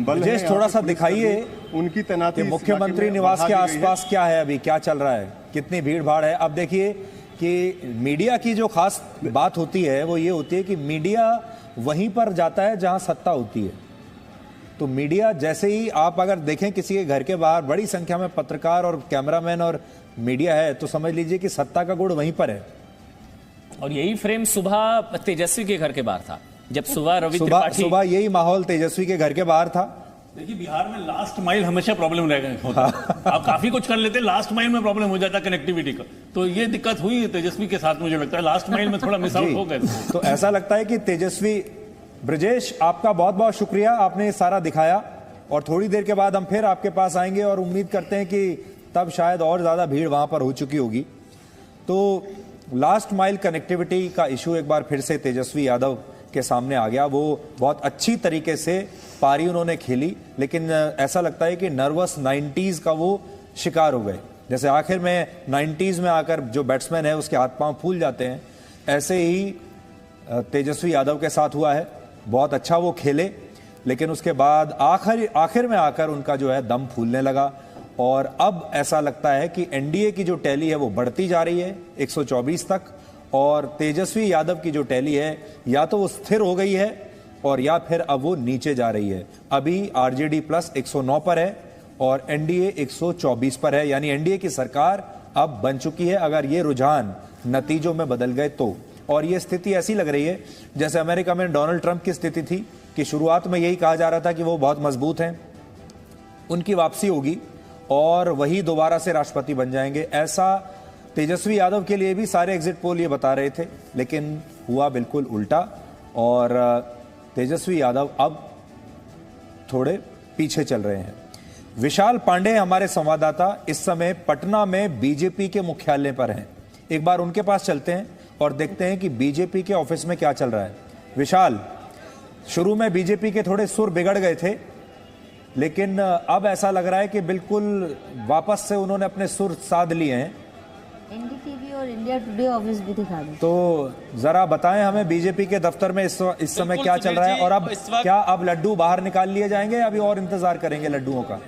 ब्रजेश थोड़ा सा दिखाइए उनकी तैनाती मुख्यमंत्री निवास के आसपास क्या है, अभी क्या चल रहा है, कितनी भीड़ भाड़ है। अब देखिए कि मीडिया की जो खास बात होती है वो ये होती है कि मीडिया वहीं पर जाता है जहां सत्ता होती है। तो मीडिया जैसे ही आप अगर देखें किसी के घर के बाहर बड़ी संख्या में पत्रकार और कैमरामैन और मीडिया है तो समझ लीजिए कि सत्ता का गुड़ वहीं पर है। और यही फ्रेम सुबह तेजस्वी के घर के बाहर था, जब सुबह रवि त्रिपाठी सुबह यही माहौल तेजस्वी के घर के बाहर था। देखिए बिहार में लास्ट माइल हमेशा प्रॉब्लम होता है। आप काफी कुछ कर लेते, लास्ट माइल में प्रॉब्लम हो जाता है कनेक्टिविटी का। तो ये दिक्कत हुई तेजस्वी के साथ, मुझे लगता है लास्ट माइल में थोड़ा मिस आउट हो गए। तो ऐसा लगता है कि तेजस्वी, ब्रजेश आपका बहुत बहुत शुक्रिया, आपने ये सारा दिखाया और थोड़ी देर के बाद हम फिर आपके पास आएंगे और उम्मीद करते हैं कि तब शायद और ज्यादा भीड़ वहां पर हो चुकी होगी। तो लास्ट माइल कनेक्टिविटी का इशू एक बार फिर से तेजस्वी यादव के सामने आ गया। वो बहुत अच्छी तरीके से पारी उन्होंने खेली, लेकिन ऐसा लगता है कि नर्वस 90s का वो शिकार हो गए। जैसे आखिर में 90s में आकर जो बैट्समैन है उसके हाथ पांव फूल जाते हैं, ऐसे ही तेजस्वी यादव के साथ हुआ है। बहुत अच्छा वो खेले, लेकिन उसके बाद आखिर में आकर उनका जो है दम फूलने लगा। और अब ऐसा लगता है कि एनडीए की जो टैली है वो बढ़ती जा रही है 124 तक, और तेजस्वी यादव की जो टैली है या तो वो स्थिर हो गई है और या फिर अब वो नीचे जा रही है। अभी आरजेडी प्लस 109 पर है और एनडीए 124 पर है, यानी एनडीए की सरकार अब बन चुकी है अगर ये रुझान नतीजों में बदल गए तो। और ये स्थिति ऐसी लग रही है जैसे अमेरिका में डोनाल्ड ट्रंप की स्थिति थी कि शुरुआत में यही कहा जा रहा था कि वो बहुत मजबूत हैं, उनकी वापसी होगी और वही दोबारा से राष्ट्रपति बन जाएंगे। ऐसा तेजस्वी यादव के लिए भी सारे एग्जिट पोल ये बता रहे थे, लेकिन हुआ बिल्कुल उल्टा और तेजस्वी यादव अब थोड़े पीछे चल रहे हैं। विशाल पांडे हमारे संवाददाता इस समय पटना में बीजेपी के मुख्यालय पर हैं। एक बार उनके पास चलते हैं और देखते हैं कि बीजेपी के ऑफिस में क्या चल रहा है। विशाल, शुरू में बीजेपी के थोड़े सुर बिगड़ गए थे, लेकिन अब ऐसा लग रहा है कि बिल्कुल वापस से उन्होंने अपने सुर साध लिए हैं। एनडीटीवी और इंडिया टुडे ऑफिस भी दिखा दें। तो जरा बताएं हमें बीजेपी के दफ्तर में इस समय क्या चल रहा है और अब क्या अब लड्डू बाहर निकाल लिए जाएंगे, अभी और इंतजार करेंगे लड्डुओं का?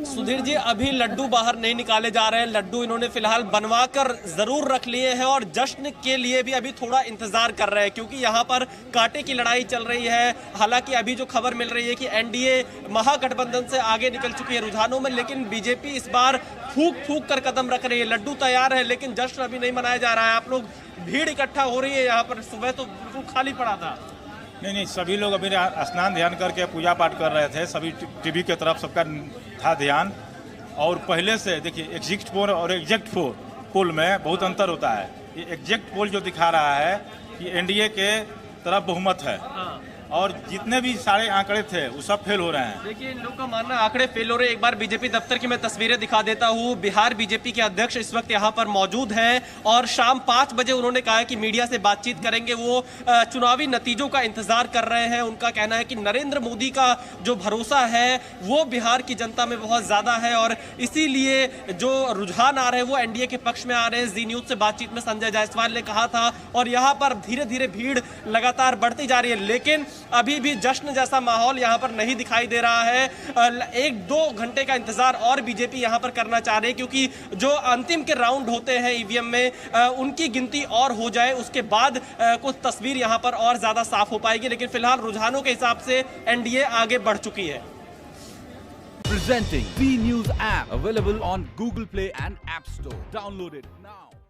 सुधीर जी, अभी लड्डू बाहर नहीं निकाले जा रहे हैं। लड्डू इन्होंने फिलहाल बनवा कर जरूर रख लिए हैं और जश्न के लिए भी अभी थोड़ा इंतजार कर रहे हैं, क्योंकि यहाँ पर कांटे की लड़ाई चल रही है। हालांकि अभी जो खबर मिल रही है कि एनडीए महागठबंधन से आगे निकल चुकी है रुझानों में, लेकिन बीजेपी इस बार फूक कर कदम रख रही है। लड्डू तैयार है लेकिन जश्न अभी नहीं मनाया जा रहा है। आप लोग भीड़ इकट्ठा हो रही है यहाँ पर, सुबह तो बिल्कुल खाली पड़ा था। नहीं, सभी लोग अभी स्नान ध्यान करके पूजा पाठ कर रहे थे। सभी टीवी की तरफ सबका था ध्यान। और पहले से देखिए एग्जिट पोल और एग्जैक्ट पोल में बहुत अंतर होता है। ये एग्जैक्ट पोल जो दिखा रहा है कि एनडीए के तरफ बहुमत है और जितने भी सारे आंकड़े थे वो सब फेल हो रहे हैं। देखिए इन लोगों का मानना आंकड़े फेल हो रहे हैं। एक बार बीजेपी दफ्तर की मैं तस्वीरें दिखा देता हूँ। बिहार बीजेपी के अध्यक्ष इस वक्त यहाँ पर मौजूद हैं और शाम 5 बजे उन्होंने कहा है कि मीडिया से बातचीत करेंगे। वो चुनावी नतीजों का इंतजार कर रहे हैं। उनका कहना है कि नरेंद्र मोदी का जो भरोसा है वो बिहार की जनता में बहुत ज्यादा है और इसीलिए जो रुझान आ रहे हैं वो एनडीए के पक्ष में आ रहे हैं। जी न्यूज से बातचीत में संजय जायसवाल ने कहा था और यहाँ पर धीरे धीरे भीड़ लगातार बढ़ती जा रही है, लेकिन अभी भी जश्न जैसा माहौल यहां पर नहीं दिखाई दे रहा है। 1-2 घंटे का इंतजार और बीजेपी यहां पर करना चाह रही है, क्योंकि जो अंतिम के राउंड होते हैं ईवीएम में उनकी गिनती और हो जाए, उसके बाद कुछ तस्वीर यहां पर और ज्यादा साफ हो पाएगी। लेकिन फिलहाल रुझानों के हिसाब से एनडीए आगे बढ़ चुकी है। Presenting B News app available on Google Play and App Store. Download it now.